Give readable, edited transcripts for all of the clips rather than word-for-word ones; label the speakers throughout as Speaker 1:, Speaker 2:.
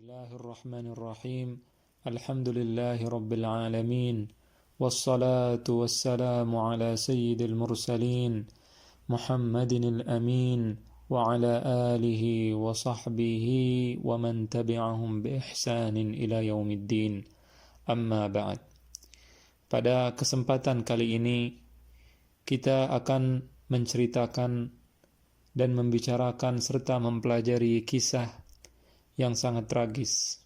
Speaker 1: Bismillahirrahmanirrahim. Alhamdulillahi rabbil alamin. Wassalatu wassalamu ala sayyidil mursalin Muhammadin al-amin wa ala alihi wa sahbihi wa man tabi'ahum bi ihsanin ila yaumiddin. Amma ba'd. Pada kesempatan kali ini kita akan menceritakan dan membicarakan serta mempelajari kisah yang sangat tragis.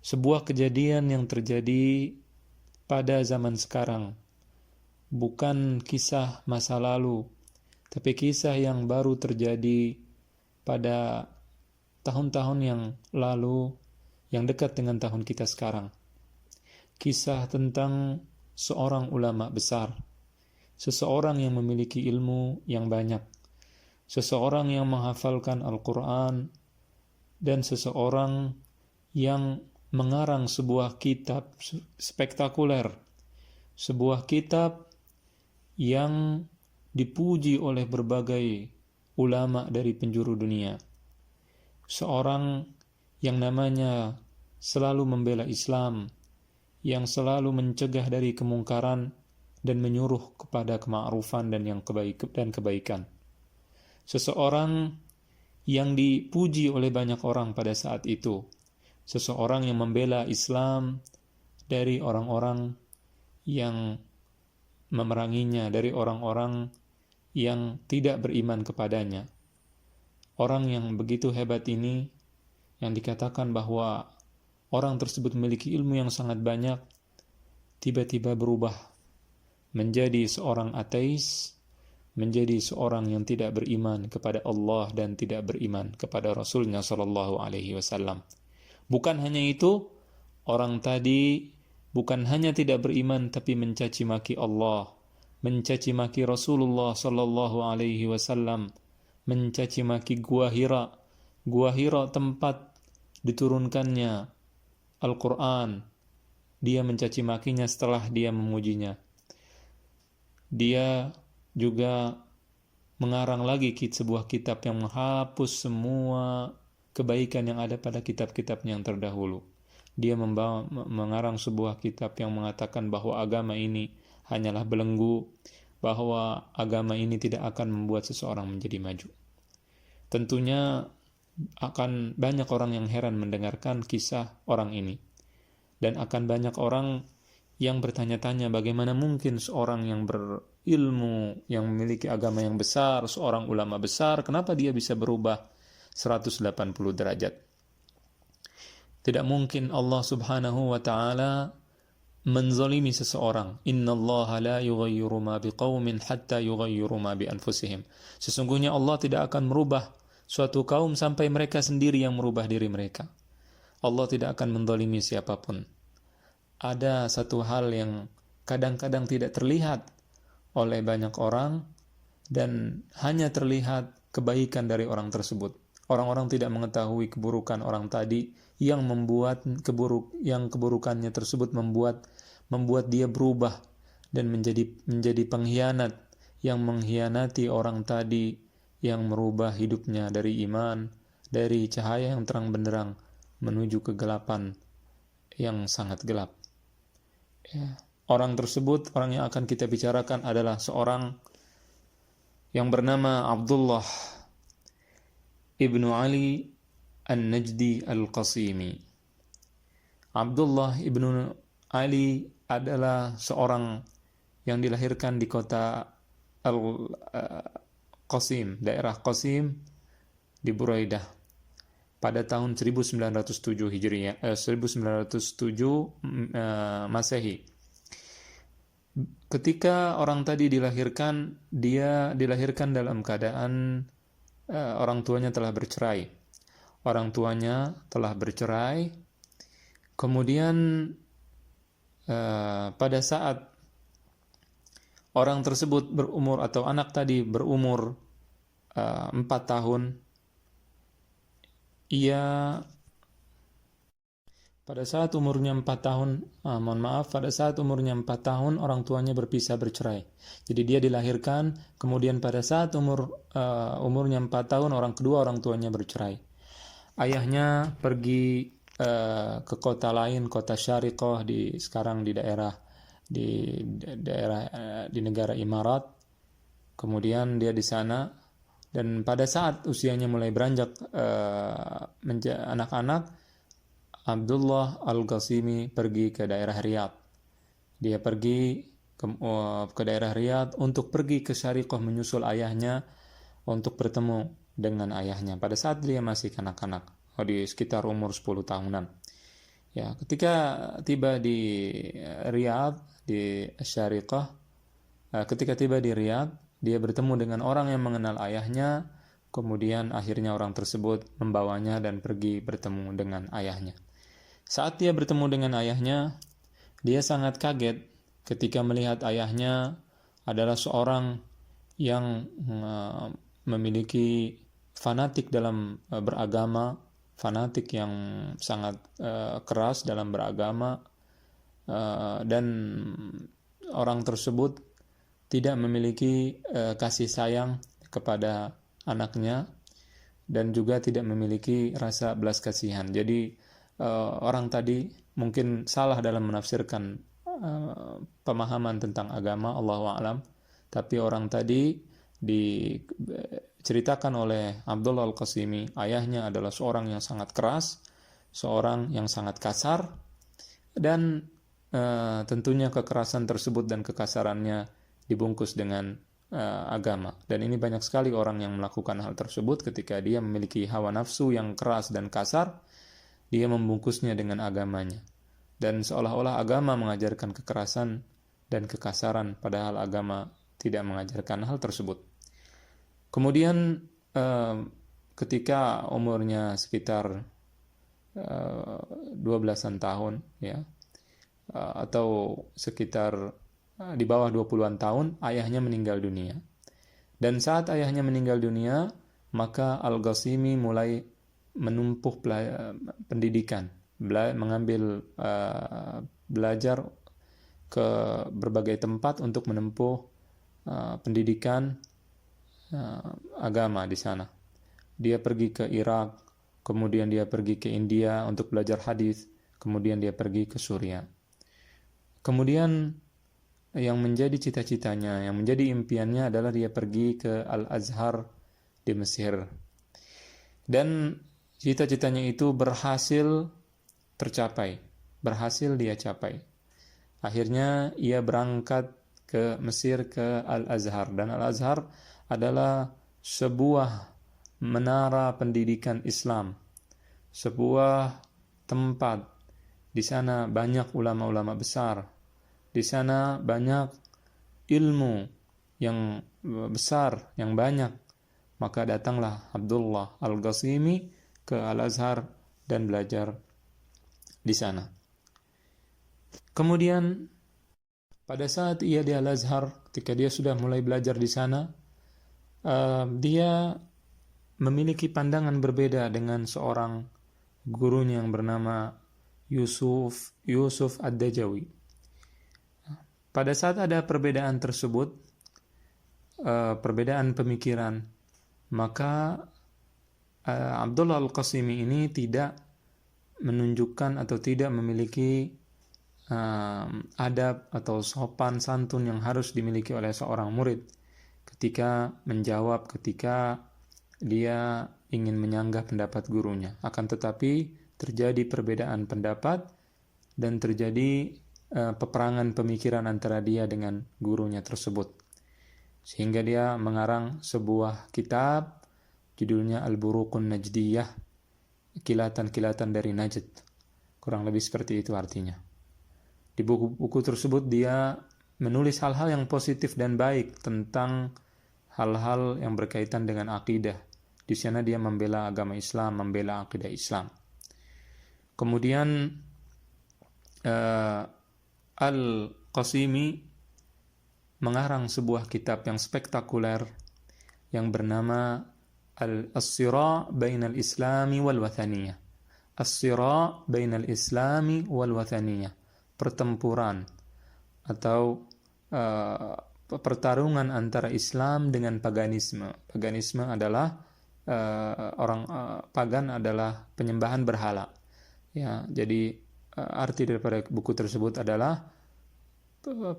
Speaker 1: Sebuah kejadian yang terjadi pada zaman sekarang. Bukan kisah masa lalu, tapi kisah yang baru terjadi pada tahun-tahun yang lalu, yang dekat dengan tahun kita sekarang. Kisah tentang seorang ulama besar, seseorang yang memiliki ilmu yang banyak, seseorang yang menghafalkan Al-Quran, dan seseorang yang mengarang sebuah kitab spektakuler, sebuah kitab yang dipuji oleh berbagai ulama dari penjuru dunia. Seorang yang namanya selalu membela Islam, yang selalu mencegah dari kemungkaran dan menyuruh kepada kema'rufan dan kebaikan. Seseorang yang dipuji oleh banyak orang pada saat itu. Seseorang yang membela Islam dari orang-orang yang memeranginya, dari orang-orang yang tidak beriman kepadanya. Orang yang begitu hebat ini, yang dikatakan bahwa orang tersebut memiliki ilmu yang sangat banyak, tiba-tiba berubah menjadi seorang ateis, menjadi seorang yang tidak beriman kepada Allah dan tidak beriman kepada Rasulnya Shallallahu Alaihi Wasallam. Bukan hanya itu, orang tadi bukan hanya tidak beriman tapi mencaci maki Allah, mencaci maki Rasulullah Shallallahu Alaihi Wasallam, mencaci maki Gua Hira tempat diturunkannya Al-Quran. Dia mencaci makinya setelah dia memujinya. Dia juga mengarang lagi sebuah kitab yang menghapus semua kebaikan yang ada pada kitab-kitabnya yang terdahulu. Dia mengarang sebuah kitab yang mengatakan bahwa agama ini hanyalah belenggu, bahwa agama ini tidak akan membuat seseorang menjadi maju. Tentunya akan banyak orang yang heran mendengarkan kisah orang ini. Dan akan banyak orang yang bertanya-tanya bagaimana mungkin seorang yang berilmu, yang memiliki agama yang besar, seorang ulama besar, kenapa dia bisa berubah 180 derajat? Tidak mungkin Allah subhanahu wa ta'ala menzalimi seseorang. Innallaha la yughayyiru ma biqaumin hatta yughayyiru ma bi anfusihim. Sesungguhnya Allah tidak akan merubah suatu kaum sampai mereka sendiri yang merubah diri mereka. Allah tidak akan menzalimi siapapun. Ada satu hal yang kadang-kadang tidak terlihat oleh banyak orang dan hanya terlihat kebaikan dari orang tersebut. Orang-orang tidak mengetahui keburukan orang tadi yang keburukannya tersebut membuat dia berubah dan menjadi pengkhianat yang mengkhianati orang tadi, yang merubah hidupnya dari iman, dari cahaya yang terang benderang menuju kegelapan yang sangat gelap. Ya. Orang tersebut, orang yang akan kita bicarakan adalah seorang yang bernama Abdullah ibnu Ali An-Najdi Al-Qasimi. Abdullah ibnu Ali adalah seorang yang dilahirkan di kota Qasim, daerah Qasim di Buraidah pada tahun 1907 Hijriah, 1907 Masehi. Ketika orang tadi dilahirkan, dia dilahirkan dalam keadaan orang tuanya telah bercerai. Orang tuanya telah bercerai. Kemudian pada saat orang tersebut berumur, atau anak tadi berumur 4 tahun, pada saat umurnya 4 tahun, pada saat umurnya 4 tahun orang tuanya berpisah, bercerai. Jadi dia dilahirkan, kemudian pada saat umurnya 4 tahun orang kedua orang tuanya bercerai. Ayahnya pergi ke kota lain, kota Syariqah sekarang di negara Imarat. Kemudian dia di sana, dan pada saat usianya mulai beranjak anak-anak, Abdullah Al-Qasimi pergi ke daerah Riyadh. Dia pergi ke daerah Riyadh untuk pergi ke Syariqah menyusul ayahnya untuk bertemu dengan ayahnya pada saat dia masih kanak-kanak, di sekitar umur 10 tahunan. Ya, ketika tiba di Riyadh, di Syariqah, ketika tiba di Riyadh, dia bertemu dengan orang yang mengenal ayahnya, kemudian akhirnya orang tersebut membawanya dan pergi bertemu dengan ayahnya. Saat dia bertemu dengan ayahnya, dia sangat kaget ketika melihat ayahnya adalah seorang yang memiliki fanatik dalam beragama, fanatik yang sangat keras dalam beragama, dan orang tersebut tidak memiliki kasih sayang kepada anaknya dan juga tidak memiliki rasa belas kasihan. Jadi orang tadi mungkin salah dalam menafsirkan pemahaman tentang agama, Allahu a'lam. Tapi orang tadi diceritakan oleh Abdullah Al-Qasimi, ayahnya adalah seorang yang sangat keras, seorang yang sangat kasar, dan tentunya kekerasan tersebut dan kekasarannya dibungkus dengan agama. Dan ini banyak sekali orang yang melakukan hal tersebut ketika dia memiliki hawa nafsu yang keras dan kasar, dia membungkusnya dengan agamanya. Dan seolah-olah agama mengajarkan kekerasan dan kekasaran, padahal agama tidak mengajarkan hal tersebut. Kemudian ketika umurnya sekitar 12-an tahun, ya, atau sekitar di bawah 20-an tahun, ayahnya meninggal dunia. Dan saat ayahnya meninggal dunia, maka Al-Qasimi mulai menempuh pendidikan, mengambil belajar ke berbagai tempat untuk menempuh pendidikan agama di sana. Dia pergi ke Irak, kemudian dia pergi ke India untuk belajar hadis, kemudian dia pergi ke Suriah. Kemudian yang menjadi cita-citanya, yang menjadi impiannya adalah dia pergi ke Al-Azhar di Mesir. Dan cita-citanya itu berhasil tercapai, berhasil dia capai. Akhirnya ia berangkat ke Mesir, ke Al-Azhar. Dan Al-Azhar adalah sebuah menara pendidikan Islam, sebuah tempat. Di sana banyak ulama-ulama besar. Di sana banyak ilmu yang besar, yang banyak. Maka datanglah Abdullah Al-Qasimi ke Al-Azhar dan belajar di sana. Kemudian pada saat ia di Al-Azhar, ketika dia sudah mulai belajar di sana, dia memiliki pandangan berbeda dengan seorang gurunya yang bernama Yusuf Ad-Dajawi. Pada saat ada perbedaan tersebut, perbedaan pemikiran, maka Abdullah Al-Qasimi ini tidak menunjukkan atau tidak memiliki adab atau sopan santun yang harus dimiliki oleh seorang murid ketika menjawab, ketika dia ingin menyanggah pendapat gurunya. Akan tetapi terjadi perbedaan pendapat dan terjadi peperangan pemikiran antara dia dengan gurunya tersebut, sehingga dia mengarang sebuah kitab judulnya Al-Buruqun Najdiyah, kilatan-kilatan dari Najd, kurang lebih seperti itu artinya. Di buku-buku tersebut dia menulis hal-hal yang positif dan baik tentang hal-hal yang berkaitan dengan akidah. Di sana dia membela agama Islam, membela akidah Islam. Kemudian Al-Qasimi mengarang sebuah kitab yang spektakuler yang bernama As-Sira' Bainal Islami wal Wathaniyah. As-Sira' Bainal Islami wal Wathaniyah. Pertempuran atau pertarungan antara Islam dengan paganisme. Paganisme adalah pagan adalah penyembahan berhala. Ya, jadi arti daripada buku tersebut adalah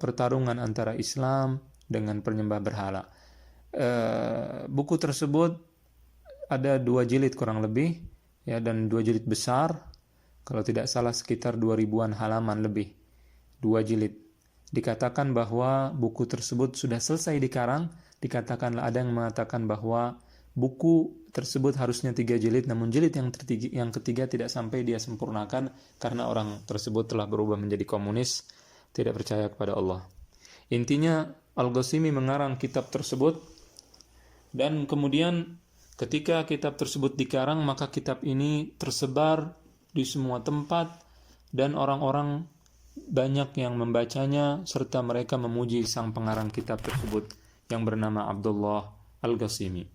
Speaker 1: pertarungan antara Islam dengan penyembah berhala. Buku tersebut ada 2 jilid kurang lebih, ya, dan 2 jilid besar. Kalau tidak salah sekitar 2000-an halaman lebih. 2 jilid. Dikatakan bahwa buku tersebut sudah selesai dikarang. Dikatakanlah, ada yang mengatakan bahwa buku tersebut harusnya 3 jilid, namun jilid yang ketiga tidak sampai dia sempurnakan karena orang tersebut telah berubah menjadi komunis, tidak percaya kepada Allah. Intinya Al-Qasimi mengarang kitab tersebut, dan kemudian ketika kitab tersebut dikarang, maka kitab ini tersebar di semua tempat dan orang-orang banyak yang membacanya serta mereka memuji sang pengarang kitab tersebut yang bernama Abdullah Al-Qasimi.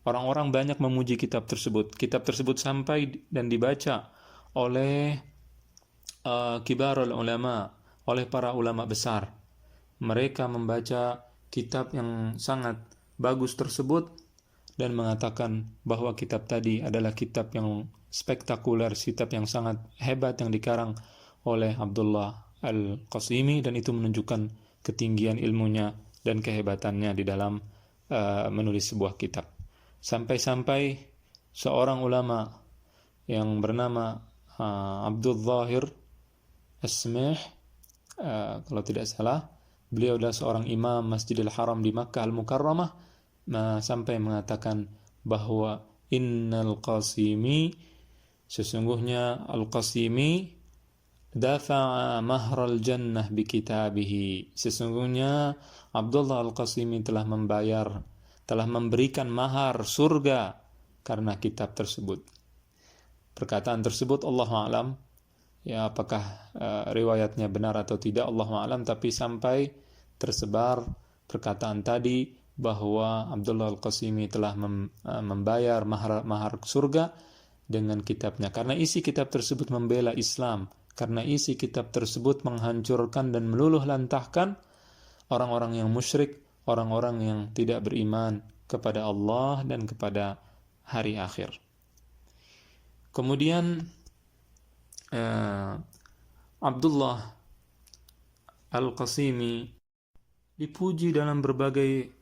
Speaker 1: Orang-orang banyak memuji kitab tersebut. Kitab tersebut sampai dan dibaca oleh kibarul ulama, oleh para ulama besar. Mereka membaca kitab yang sangat bagus tersebut dan mengatakan bahwa kitab tadi adalah kitab yang spektakuler, kitab yang sangat hebat yang dikarang oleh Abdullah Al-Qasimi, dan itu menunjukkan ketinggian ilmunya dan kehebatannya di dalam menulis sebuah kitab. Sampai-sampai seorang ulama yang bernama Abdul Zahir As-Samih, kalau tidak salah, beliau adalah seorang imam Masjidil Haram di Makkah Al-Mukarramah, sampai mengatakan bahwa innal Qasimi, sesungguhnya Al-Qasimi, dafa'a mahral jannah bi kitabihi, sesungguhnya Abdullah Al-Qasimi telah memberikan mahar surga karena kitab tersebut. Perkataan tersebut Allahu a'lam, ya, apakah riwayatnya benar atau tidak, Allahu a'lam, tapi sampai tersebar perkataan tadi bahwa Abdullah Al-Qasimi telah membayar mahar surga dengan kitabnya, karena isi kitab tersebut membela Islam, karena isi kitab tersebut menghancurkan dan meluluh lantahkan orang-orang yang musyrik, orang-orang yang tidak beriman kepada Allah dan kepada hari akhir. Kemudian Abdullah Al-Qasimi dipuji dalam berbagai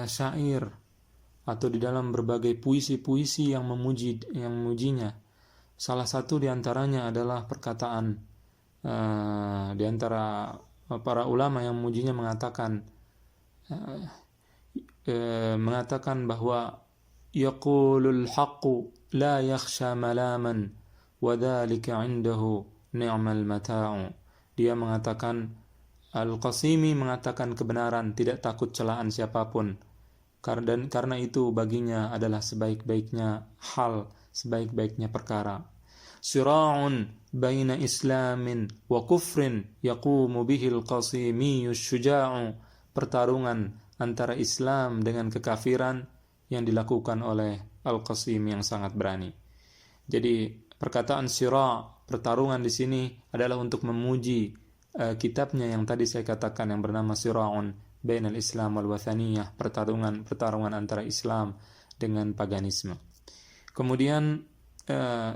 Speaker 1: syair atau di dalam berbagai puisi-puisi yang memujinya. Salah satu diantaranya adalah perkataan di antara para ulama yang memujinya mengatakan bahwa yaqulul haqqu la yakhsha malaman wa dhalika 'indahu ni'mal mata'u. Dia mengatakan, Al-Qasimi mengatakan kebenaran, tidak takut celaan siapapun, karena itu baginya adalah sebaik-baiknya hal, sebaik-baiknya perkara. Sira'un baina islamin wa kufrin yaqumu bihi al-Qasimi syuja'u, pertarungan antara Islam dengan kekafiran yang dilakukan oleh Al-Qasimi yang sangat berani. Jadi perkataan sira', pertarungan di sini adalah untuk memuji kitabnya yang tadi saya katakan yang bernama Sira'un bainal Islam wal Wathaniyah, pertarungan antara Islam dengan paganisme. Kemudian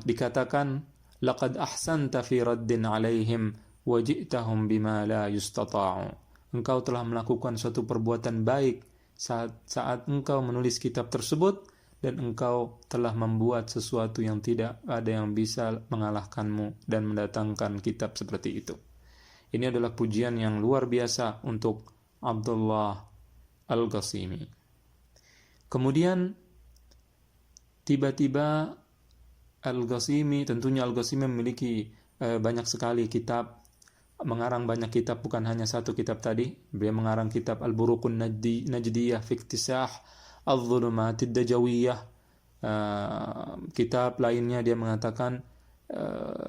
Speaker 1: dikatakan laqad ahsanta fi raddin 'alaihim wa ji'tahum bima la yustata'u. Engkau telah melakukan suatu perbuatan baik saat engkau menulis kitab tersebut, dan engkau telah membuat sesuatu yang tidak ada yang bisa mengalahkanmu dan mendatangkan kitab seperti itu. Ini adalah pujian yang luar biasa untuk Abdullah Al-Qasimi. Kemudian tiba-tiba Al-Qasimi, tentunya Al-Qasimi memiliki banyak sekali kitab, mengarang banyak kitab, bukan hanya satu kitab tadi. Beliau mengarang kitab Al-Buruqun Najdiyah fi Iktisah Al-Dhulumatid Dajawiyah. Kitab lainnya dia mengatakan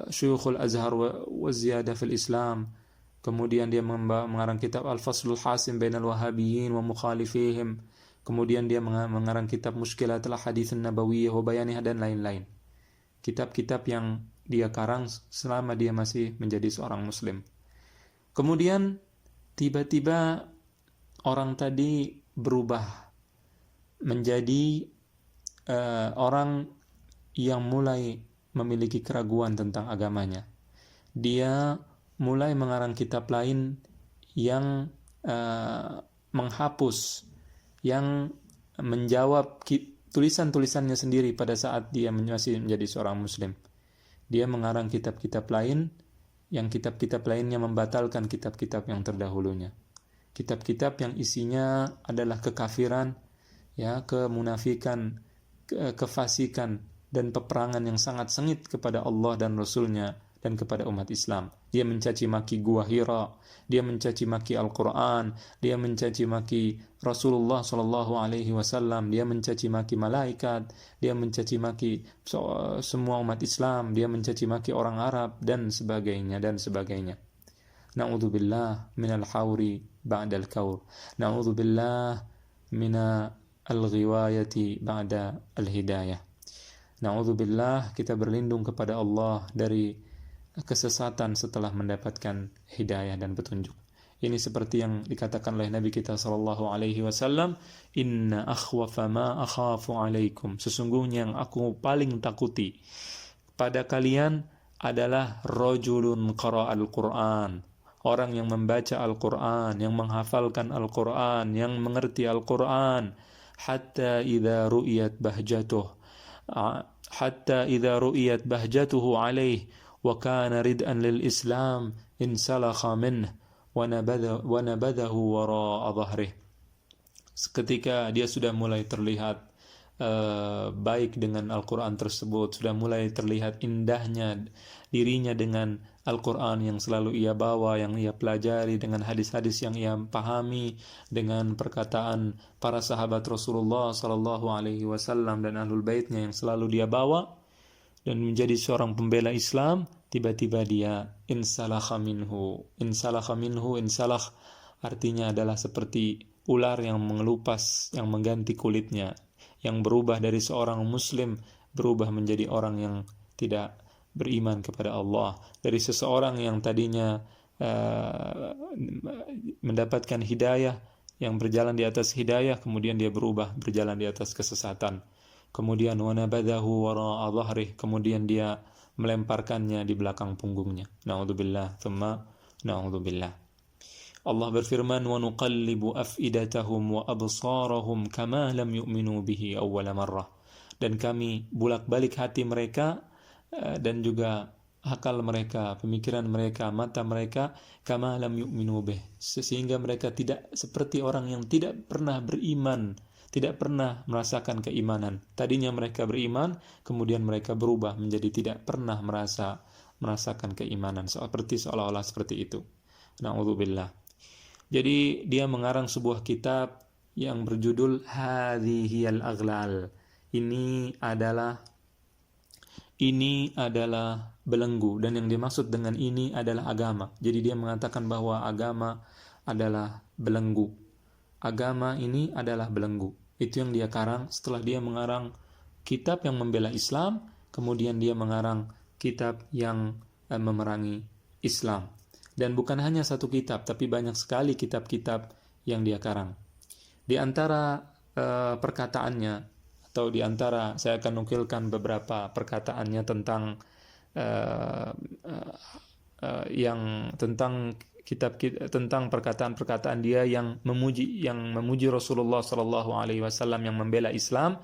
Speaker 1: Syuyukhul Azhar wa Ziyadah fil Islam. Kemudian dia mengarang kitab Al-Faslul Hasim Bainal Wahabiyyin wa Mukhalifihim. Kemudian dia mengarang kitab Mushkilatul Hadits Nabawiyyah wa Bayanihah, dan lain-lain. Kitab-kitab yang dia karang selama dia masih menjadi seorang muslim. Kemudian tiba-tiba orang tadi berubah menjadi orang yang mulai memiliki keraguan tentang agamanya. Dia mulai mengarang kitab lain yang menghapus, yang menjawab tulisan-tulisannya sendiri pada saat dia masih menjadi seorang muslim. Dia mengarang kitab-kitab lain, yang kitab-kitab lainnya membatalkan kitab-kitab yang terdahulunya. Kitab-kitab yang isinya adalah kekafiran, ya, kemunafikan, kefasikan, dan peperangan yang sangat sengit kepada Allah dan Rasulnya dan kepada umat Islam. Dia mencaci maki Gua Hira, dia mencaci maki Al-Quran, dia mencaci maki Rasulullah SAW, dia mencaci maki malaikat, dia mencaci maki semua umat Islam, dia mencaci maki orang Arab, dan sebagainya, dan sebagainya. Na'udzubillah minal hauri ba'dal kaur. Na'udzubillah minal al-ghiwayati ba'da al-hidayah. Na'udzubillah, kita berlindung kepada Allah dari kesesatan setelah mendapatkan hidayah dan petunjuk. Ini seperti yang dikatakan oleh Nabi kita sallallahu alaihi wasallam, inna akhwafa ma akhafu alaikum, sesungguhnya yang aku paling takuti pada kalian adalah rajulun qara'al Qur'an, orang yang membaca Al-Qur'an, yang menghafalkan Al-Qur'an, yang mengerti Al-Qur'an, hatta idza ru'iyat bahjatuhu alaihi wa kana rid'an lil Islam insalakha minhu wa nabadahu wara'a dhahrih. Ketika dia sudah mulai terlihat baik dengan Al-Quran tersebut, sudah mulai terlihat indahnya dirinya dengan Al-Quran yang selalu ia bawa, yang ia pelajari, dengan hadis-hadis yang ia pahami, dengan perkataan para sahabat Rasulullah sallallahu alaihi wasallam dan ahlul baitnya yang selalu dia bawa, dan menjadi seorang pembela Islam, tiba-tiba dia insalakha minhu. Insalakh artinya adalah seperti ular yang mengelupas, yang mengganti kulitnya, yang berubah dari seorang muslim berubah menjadi orang yang tidak beriman kepada Allah, dari seseorang yang tadinya mendapatkan hidayah, yang berjalan di atas hidayah, kemudian dia berubah berjalan di atas kesesatan. Kemudian wanabadahu wara'a dhahrih, kemudian dia melemparkannya di belakang punggungnya. Na'udzubillah, thumma na'udzubillah. Allah berfirman, wa nuqallibu af'idatahum wa absarahum kama lam yu'minu bihi awwala marrah. Dan kami bulak-balik hati mereka dan juga akal mereka, pemikiran mereka, mata mereka, kama lam yu'minu bih, sehingga mereka tidak seperti orang yang tidak pernah beriman, tidak pernah merasakan keimanan. Tadinya mereka beriman, kemudian mereka berubah menjadi tidak pernah merasakan keimanan, seperti seolah-olah seperti itu. Na'udzubillah. Jadi dia mengarang sebuah kitab yang berjudul Hadhihiyal Aghlal. Ini adalah belenggu, dan yang dimaksud dengan ini adalah agama. Jadi dia mengatakan bahwa agama adalah belenggu. Agama ini adalah belenggu. Itu yang dia karang setelah dia mengarang kitab yang membela Islam, kemudian dia mengarang kitab yang memerangi Islam. Dan bukan hanya satu kitab, tapi banyak sekali kitab-kitab yang dia karang. Di antara perkataannya, atau di antara, saya akan nukilkan beberapa perkataannya tentang yang tentang tentang perkataan-perkataan dia yang memuji Rasulullah sallallahu alaihi wasallam, yang membela Islam.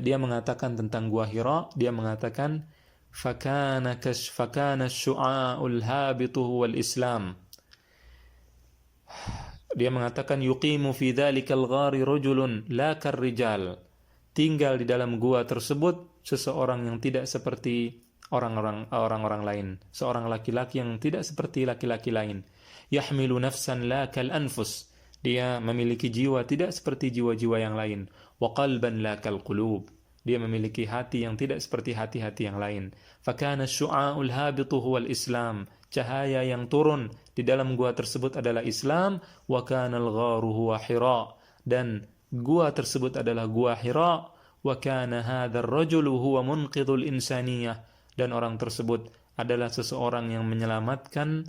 Speaker 1: Dia mengatakan tentang Gua Hira, dia mengatakan fakana syu'a'ul habitu wal Islam. Dia mengatakan yuqimu fi dzalikal ghari rajulun la karrijal. Tinggal di dalam gua tersebut seseorang yang tidak seperti orang-orang lain, seorang laki-laki yang tidak seperti laki-laki lain. Yahmilu nafsan la kal anfus, dia memiliki jiwa tidak seperti jiwa-jiwa yang lain. Wa qalban la kal qulub, dia memiliki hati yang tidak seperti hati-hati yang lain. Fakana syu'a'ul habitu huwal Islam, cahaya yang turun di dalam gua tersebut adalah Islam. Wa kana al-gharu huwa Hira, dan gua tersebut adalah Gua Hira. Wa kana hadzal rajulu huwa munqidhul insaniyah, dan orang tersebut adalah seseorang yang menyelamatkan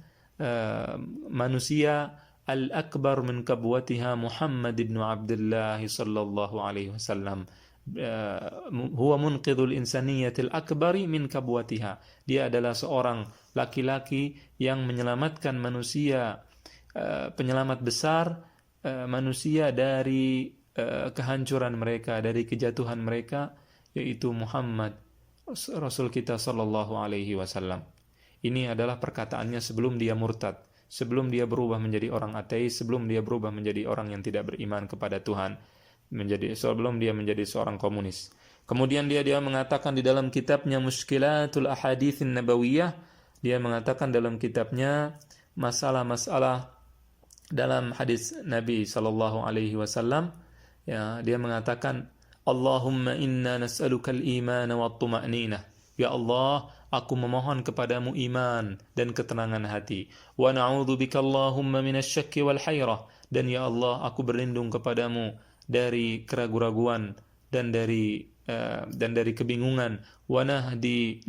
Speaker 1: manusia. Al-akbar min kabwatiha Muhammad ibn Abdullah sallallahu alaihi wasallam, huwa munqidhul insaniyatil akbari min kabwatiha. Dia adalah seorang laki-laki yang menyelamatkan manusia, penyelamat besar manusia dari kehancuran mereka, dari kejatuhan mereka, yaitu Muhammad, Rasul kita sallallahu alaihi wasallam. Ini adalah perkataannya sebelum dia murtad, sebelum dia berubah menjadi orang ateis, sebelum dia berubah menjadi orang yang tidak beriman kepada Tuhan, sebelum dia menjadi seorang komunis. Kemudian dia mengatakan di dalam kitabnya Mushkilatul Ahaditsin Nabawiyah, dia mengatakan dalam kitabnya masalah-masalah dalam hadis Nabi sallallahu alaihi wasallam, ya, dia mengatakan, Allahumma inna nas'aluka al-iman wa at-tuma'ninah. Ya Allah, aku memohon kepadamu iman dan ketenangan hati. Wa na'udzubika Allahumma minasy-syakki wal hayrah. Dan ya Allah, aku berlindung kepadamu dari keraguan-raguan dan dari kebingungan. Wa nuhdi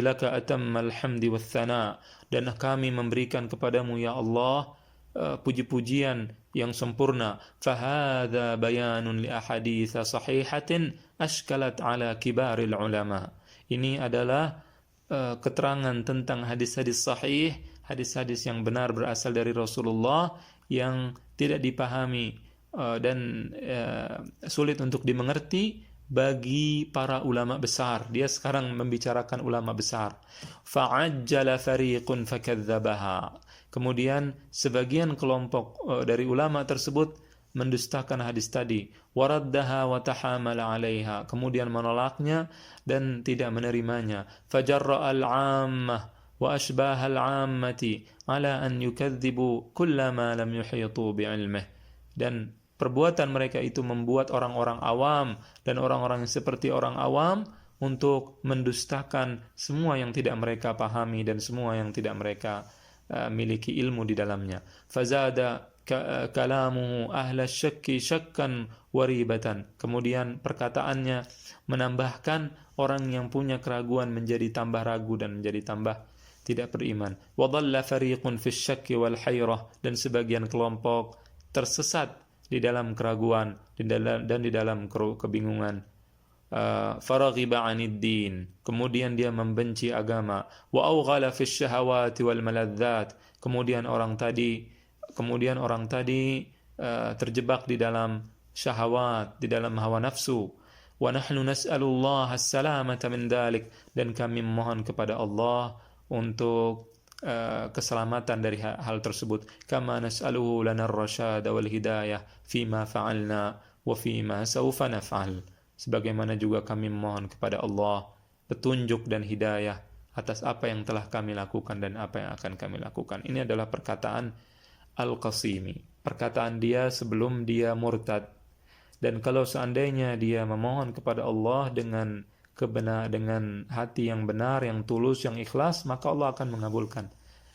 Speaker 1: laka atammal hamdi wath thana. Dan kami memberikan kepadamu ya Allah puji-pujian yang sempurna. Fahadha bayanun li ahadits sahihatin ashkalat ala kibaril ulama. Ini adalah keterangan tentang hadis-hadis sahih, hadis-hadis yang benar berasal dari Rasulullah yang tidak dipahami dan sulit untuk dimengerti bagi para ulama besar. Dia sekarang membicarakan ulama besar. Fa'ajjala fariqun fakadzabaha. Kemudian sebagian kelompok dari ulama tersebut mendustakan hadis tadi. Waraddaha wa tahamala 'alaiha. Kemudian menolaknya dan tidak menerimanya. Fajarra al-'ammah wa ashbaha al-'ammati 'ala an yukadzibu kullama lam yuhitu bi'ilmihi. Dan perbuatan mereka itu membuat orang-orang awam dan orang-orang yang seperti orang awam untuk mendustakan semua yang tidak mereka pahami dan semua yang tidak mereka miliki ilmu di dalamnya. Fazada kalamuhu ahla syakki syakkan waribatan. Kemudian perkataannya menambahkan orang yang punya keraguan menjadi tambah ragu dan menjadi tambah tidak beriman. Wa dhalla fariqun fi syakki wal hayrah. Dan sebagian kelompok tersesat di dalam keraguan dan di dalam kebingungan. Faraghiba 'anid din. Kemudian dia membenci agama. Wa awghala fi syahawati wal maladzat. Kemudian orang tadi terjebak di dalam syahwat, di dalam hawa nafsu. Wa nahnu nas'alullaha as-salamata min dzalik. Dan kami memohon kepada Allah untuk keselamatan dari hal tersebut. Kama nas'aluhu lana ar-rasyada wal hidayah fima fa'alna wa fima sawfa naf'al. Sebagaimana juga kami memohon kepada Allah petunjuk dan hidayah atas apa yang telah kami lakukan dan apa yang akan kami lakukan. Ini adalah perkataan Al-Qasimi, perkataan dia sebelum dia murtad. Dan kalau seandainya dia memohon kepada Allah dengan hati yang benar, yang tulus, yang ikhlas, maka Allah akan mengabulkan.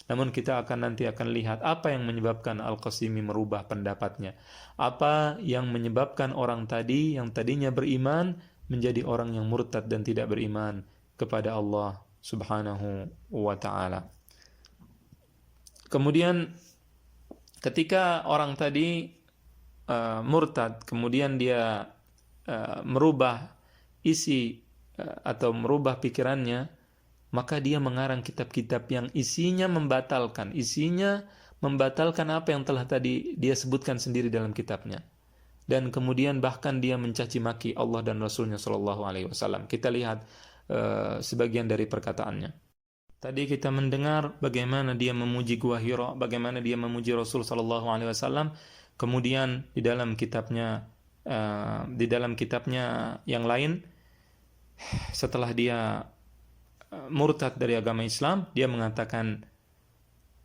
Speaker 1: Namun kita nanti akan lihat apa yang menyebabkan Al-Qasimi merubah pendapatnya. Apa yang menyebabkan orang tadi yang tadinya beriman menjadi orang yang murtad dan tidak beriman kepada Allah Subhanahu wa ta'ala. Kemudian ketika orang tadi murtad, kemudian dia merubah isi atau merubah pikirannya, maka dia mengarang kitab-kitab yang isinya membatalkan apa yang telah tadi dia sebutkan sendiri dalam kitabnya. Dan kemudian bahkan dia mencaci maki Allah dan Rasulnya Shallallahu Alaihi Wasallam. Kita lihat sebagian dari perkataannya. Tadi kita mendengar bagaimana dia memuji Gua Hira, bagaimana dia memuji Rasul Shallallahu Alaihi Wasallam. Kemudian di dalam kitabnya yang lain, setelah dia murtad dari agama Islam, dia mengatakan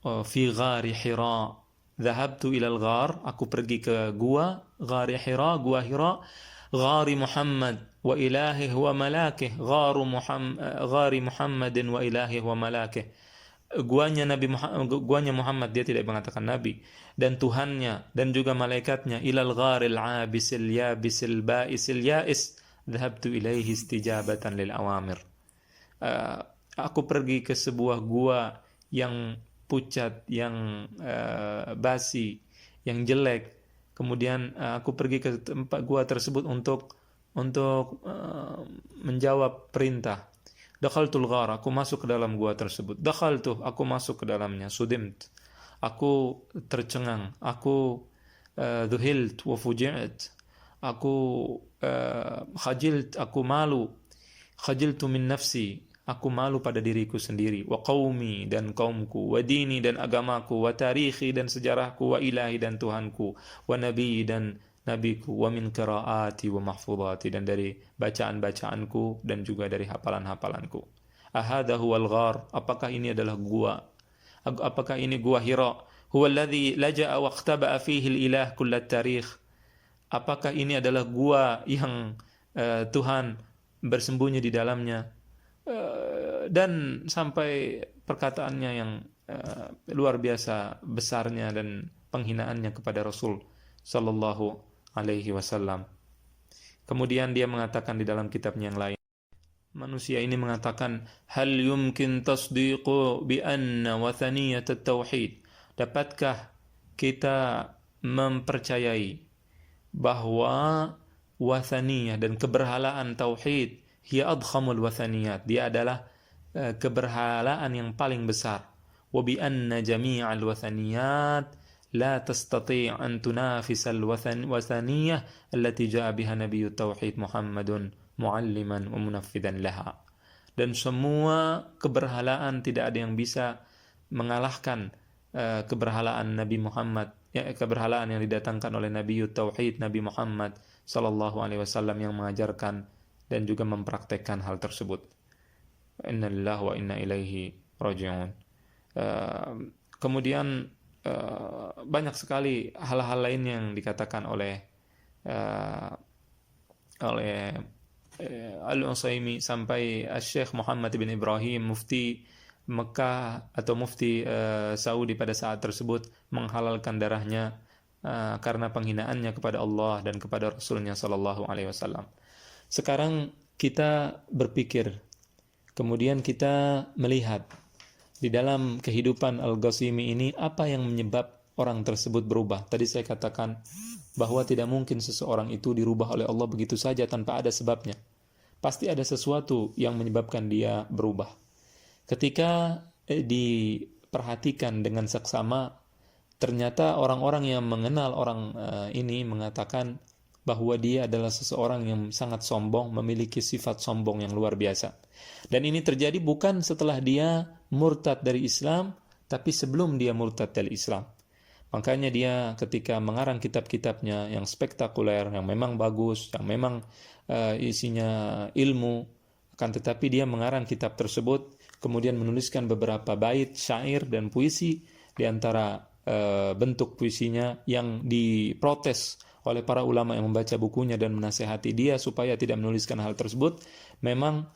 Speaker 1: fi ghari Hira dhahabtu ila al-ghar, aku pergi ke gua Hira, ghari Muhammad wa ilahi wa malakih, ghari Muhammadin wa ilahi wa malakih. Guanya Muhammad, dia tidak mengatakan nabi, dan Tuhannya dan juga malaikatnya, ilal gharil abisil yabisil ba'isil ya'is dhahabtu ilaihi istijabatan lil awamir. Aku pergi ke sebuah gua yang pucat, yang basi, yang jelek, Kemudian aku pergi ke tempat gua tersebut untuk menjawab perintah. Dakhaltul ghar, aku masuk ke dalam gua tersebut. Dakhaltu, aku masuk ke dalamnya. Sudimt, aku tercengang. Aku dhuhilt wa fuji'at. Aku khajilt, aku malu. Khajiltu min nafsi, aku malu pada diriku sendiri. Wa qaumi, dan kaumku. Wa dini, dan agamaku. Wa tarikhi, dan sejarahku. Wa ilahi, dan Tuhanku. Wa nabi, dan nabiku. Wa min qiraati wa mahfudati, dan dari bacaan-bacaanku dan juga dari hafalan-hafalanku. Ahadha huwal ghar, apakah ini adalah gua? Apakah ini gua Hira? Huwa alladhi laja'a wa ikhtaba'a fihi al-ilah kullat tarikh. Apakah ini adalah gua yang Tuhan bersembunyi di dalamnya, dan sampai perkataannya yang luar biasa besarnya dan penghinaannya kepada Rasul sallallahu alaihi wasallam. Kemudian dia mengatakan di dalam kitabnya yang lain, manusia ini mengatakan, hal yumkin tasdiqu bi anna wathaniyat at-tauhid, dapatkah kita mempercayai bahwa wathaniyah dan keberhalaan tauhid, hiya adkhamul wathaniyat, dia adalah keberhalaan yang paling besar. Wa bi anna jami'al wathaniyat la tastati' an tunafisa al-wathaniyah allati ja'a biha nabiyyut tauhid Muhammadun mualliman wa munaffidan laha. Dan semua keberhalaan tidak ada yang bisa mengalahkan keberhalaan Nabi Muhammad, keberhalaan yang didatangkan oleh Nabiyyut Tauhid, Nabi Muhammad sallallahu alaihi wasallam, yang mengajarkan dan juga mempraktekkan hal tersebut. Inna lillahi wa inna ilaihi raji'un. Kemudian banyak sekali hal-hal lain yang dikatakan oleh Al-Utsaimin sampai Syekh Muhammad bin Ibrahim, mufti Mekah atau mufti Saudi pada saat tersebut, menghalalkan darahnya karena penghinaannya kepada Allah dan kepada Rasulnya sallallahu alaihi wasallam. Sekarang kita berpikir, kemudian kita melihat di dalam kehidupan Al-Ghazimi ini apa yang menyebab orang tersebut berubah. Tadi saya katakan bahwa tidak mungkin seseorang itu dirubah oleh Allah begitu saja tanpa ada sebabnya. Pasti ada sesuatu yang menyebabkan dia berubah. Ketika diperhatikan dengan seksama, ternyata orang-orang yang mengenal orang ini mengatakan bahwa dia adalah seseorang yang sangat sombong, memiliki sifat sombong yang luar biasa. Dan ini terjadi bukan setelah dia murtad dari Islam, tapi sebelum dia murtad dari Islam. Makanya dia ketika mengarang kitab-kitabnya yang spektakuler, yang memang bagus, yang memang isinya ilmu, akan tetapi dia mengarang kitab tersebut, kemudian menuliskan beberapa bait, syair, dan puisi. Di antara bentuk puisinya yang diprotes oleh para ulama yang membaca bukunya dan menasihati dia supaya tidak menuliskan hal tersebut. Memang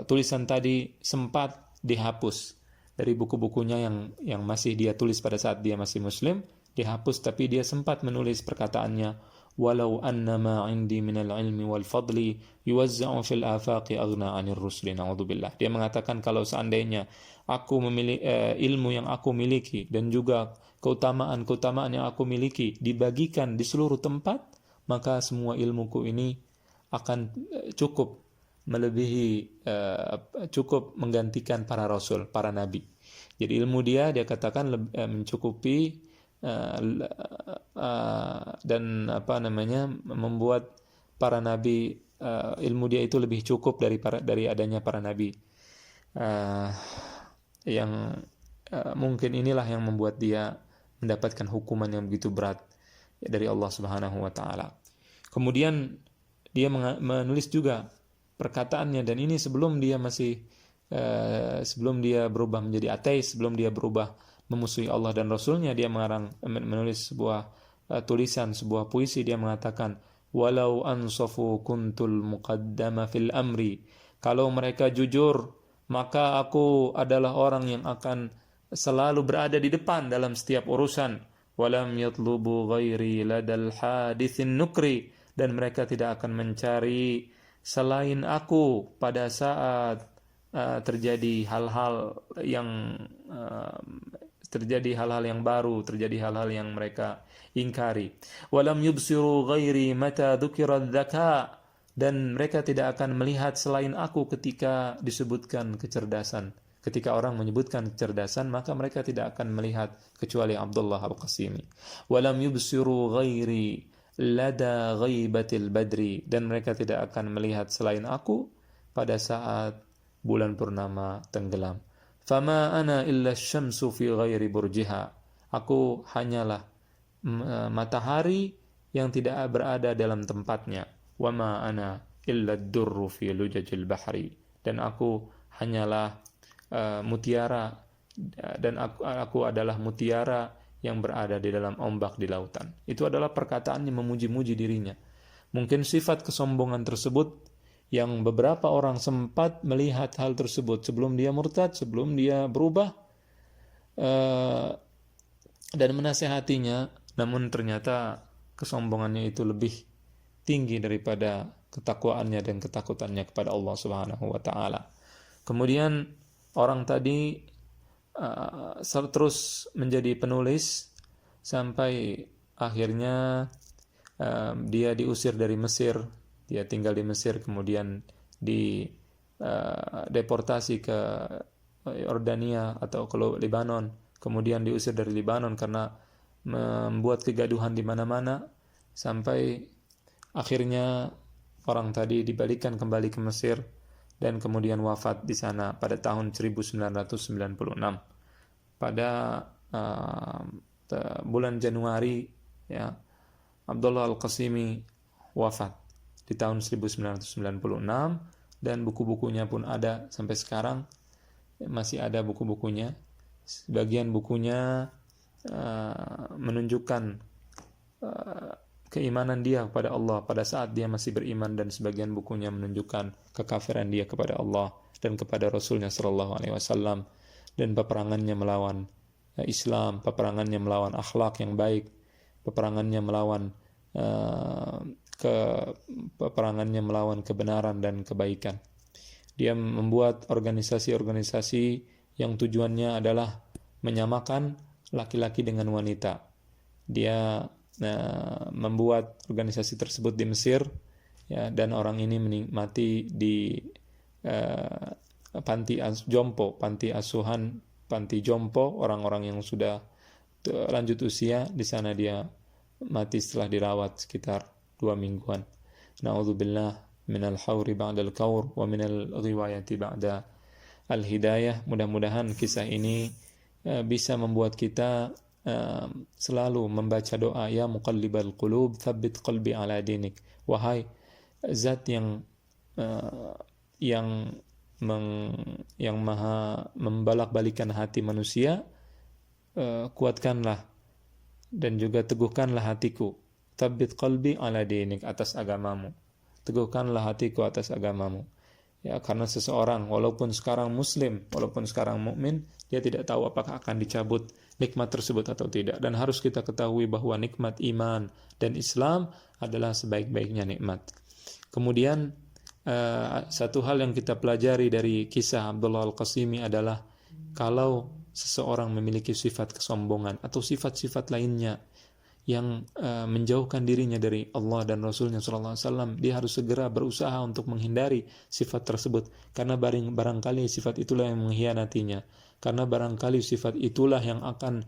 Speaker 1: tulisan tadi sempat dihapus dari buku-bukunya yang masih dia tulis pada saat dia masih muslim, dihapus, tapi dia sempat menulis perkataannya, walau annama indi minal ilmi wal fadli yuwazza'u fil afaqi aghna 'anir rusli, na'udzubillah. Dia mengatakan kalau seandainya aku memiliki ilmu yang aku miliki dan juga keutamaan yang aku miliki dibagikan di seluruh tempat, maka semua ilmuku ini akan cukup melebihi, cukup menggantikan para rasul, para nabi. Jadi ilmu dia katakan mencukupi dan membuat para nabi, ilmu dia itu lebih cukup dari adanya para nabi. Yang mungkin inilah yang membuat dia mendapatkan hukuman yang begitu berat dari Allah Subhanahu wa taala. Kemudian dia menulis juga perkataannya, dan ini sebelum dia berubah menjadi ateis, sebelum dia berubah memusuhi Allah dan Rasulnya, dia menulis sebuah tulisan, sebuah puisi. Dia mengatakan, walau ansafu kuntul muqaddama fil amri, kalau mereka jujur maka aku adalah orang yang akan selalu berada di depan dalam setiap urusan. Walam yatlubu ghairi ladal hadithin nukri, dan mereka tidak akan mencari selain aku pada saat terjadi hal-hal yang terjadi hal-hal yang baru, terjadi hal-hal yang mereka ingkari. Walam yubsiru ghairi mata dzukira dzaka, dan mereka tidak akan melihat selain aku ketika disebutkan kecerdasan. Ketika orang menyebutkan kecerdasan, maka mereka tidak akan melihat kecuali Abdullah Al-Qasimi. Walam yubsiru ghairi lada ghaibatil badri, dan mereka tidak akan melihat selain aku pada saat bulan purnama tenggelam. Fama ana illa syamsu fi ghairi burjiha, aku hanyalah matahari yang tidak berada dalam tempatnya. Wama ana illa durru fi lujajil bahri, dan aku hanyalah mutiara, dan aku adalah mutiara yang berada di dalam ombak di lautan. Itu adalah perkataan yang memuji-muji dirinya. Mungkin sifat kesombongan tersebut yang beberapa orang sempat melihat hal tersebut sebelum dia murtad, sebelum dia berubah dan menasehatinya, namun ternyata kesombongannya itu lebih tinggi daripada ketakwaannya dan ketakutannya kepada Allah Subhanahu wa taala. Kemudian orang tadi terus menjadi penulis sampai akhirnya dia diusir dari Mesir. Dia tinggal di Mesir, kemudian deportasi ke Yordania atau ke Lebanon, kemudian diusir dari Lebanon karena membuat kegaduhan di mana-mana, sampai akhirnya orang tadi dibalikkan kembali ke Mesir dan kemudian wafat di sana pada tahun 1996. Pada bulan Januari, ya, Abdullah Al-Qasimi wafat di tahun 1996, dan buku-bukunya pun ada sampai sekarang, masih ada buku-bukunya. Sebagian bukunya menunjukkan keimanan dia kepada Allah pada saat dia masih beriman, dan sebagian bukunya menunjukkan kekafiran dia kepada Allah dan kepada Rasulnya Shallallahu Alaihi Wasallam, dan peperangannya melawan Islam, peperangannya melawan akhlak yang baik, peperangannya melawan peperangannya melawan kebenaran dan kebaikan. Dia membuat organisasi-organisasi yang tujuannya adalah menyamakan laki-laki dengan wanita. Dia membuat organisasi tersebut di Mesir, ya, dan orang ini mati di panti jompo, orang-orang yang sudah lanjut usia. Di sana dia mati setelah dirawat sekitar 2 mingguan. Na'udzubillah minal hawri ba'dal kawr wa minal riwayati ba'da al-hidayah. Mudah-mudahan kisah ini bisa membuat kita selalu membaca doa, ya muqallibal qulub tsabbit qalbi ala dinik. Wahai zat yang maha membalak-balikan hati manusia, kuatkanlah dan juga teguhkanlah hatiku. Tsabbit qalbi ala dinik, atas agamamu. Teguhkanlah hatiku atas agamamu. Ya, karena seseorang walaupun sekarang muslim, walaupun sekarang mukmin, dia tidak tahu apakah akan dicabut nikmat tersebut atau tidak. Dan harus kita ketahui bahwa nikmat iman dan Islam adalah sebaik-baiknya nikmat. Kemudian satu hal yang kita pelajari dari kisah Abdullah Al-Qasimi adalah kalau seseorang memiliki sifat kesombongan atau sifat-sifat lainnya yang menjauhkan dirinya dari Allah dan Rasulnya SAW, dia harus segera berusaha untuk menghindari sifat tersebut, karena barangkali sifat itulah yang mengkhianatinya, karena barangkali sifat itulah yang akan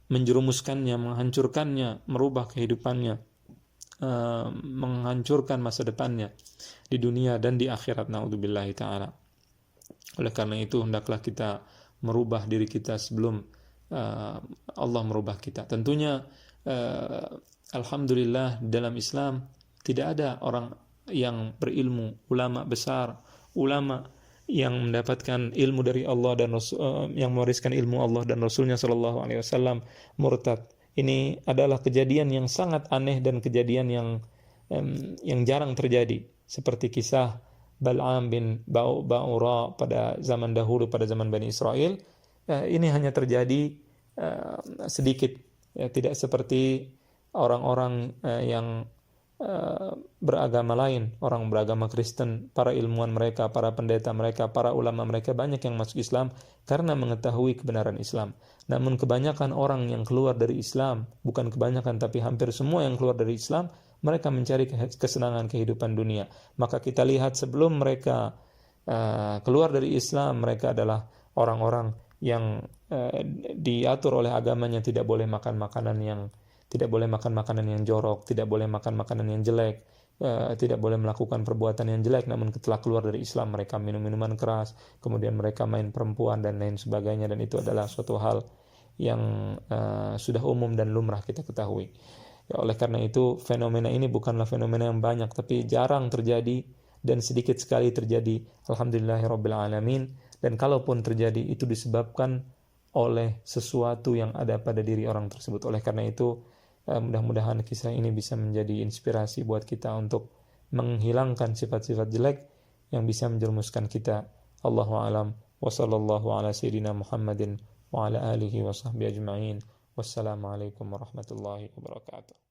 Speaker 1: menjerumuskannya, menghancurkannya, merubah kehidupannya, menghancurkan masa depannya di dunia dan di akhirat. Na'udzubillahi ta'ala. Oleh karena itu hendaklah kita merubah diri kita sebelum Allah merubah kita. Tentunya alhamdulillah dalam Islam tidak ada orang yang berilmu, ulama besar, ulama yang mendapatkan ilmu dari Allah dan yang mewariskan ilmu Allah dan Rasulnya Shallallahu Alaihi Wasallam murtad. Ini adalah kejadian yang sangat aneh dan kejadian yang jarang terjadi, seperti kisah Bal'am bin Ba'ura pada zaman dahulu, pada zaman Bani Israel. Ini hanya terjadi sedikit, ya, tidak seperti orang-orang yang beragama lain, orang beragama Kristen, para ilmuwan mereka, para pendeta mereka, para ulama mereka, banyak yang masuk Islam karena mengetahui kebenaran Islam. Namun kebanyakan orang yang keluar dari Islam, bukan kebanyakan tapi hampir semua yang keluar dari Islam, mereka mencari kesenangan kehidupan dunia. Maka kita lihat sebelum mereka keluar dari Islam, mereka adalah orang-orang yang diatur oleh agamanya tidak boleh makan makanan yang jorok, tidak boleh makan makanan yang jelek, tidak boleh melakukan perbuatan yang jelek. Namun setelah keluar dari Islam, mereka minum minuman keras, kemudian mereka main perempuan dan lain sebagainya, dan itu adalah suatu hal yang sudah umum dan lumrah kita ketahui. Ya, oleh karena itu fenomena ini bukanlah fenomena yang banyak, tapi jarang terjadi dan sedikit sekali terjadi. Alhamdulillahirabbil alamin. Dan kalaupun terjadi, itu disebabkan oleh sesuatu yang ada pada diri orang tersebut. Oleh karena itu mudah-mudahan kisah ini bisa menjadi inspirasi buat kita untuk menghilangkan sifat-sifat jelek yang bisa menjerumuskan kita. Allahu a'lam wa sallallahu ala sayyidina Muhammadin wa ala alihi wa sahbihi ajma'in. Wassalamualaikum warahmatullahi wabarakatuh.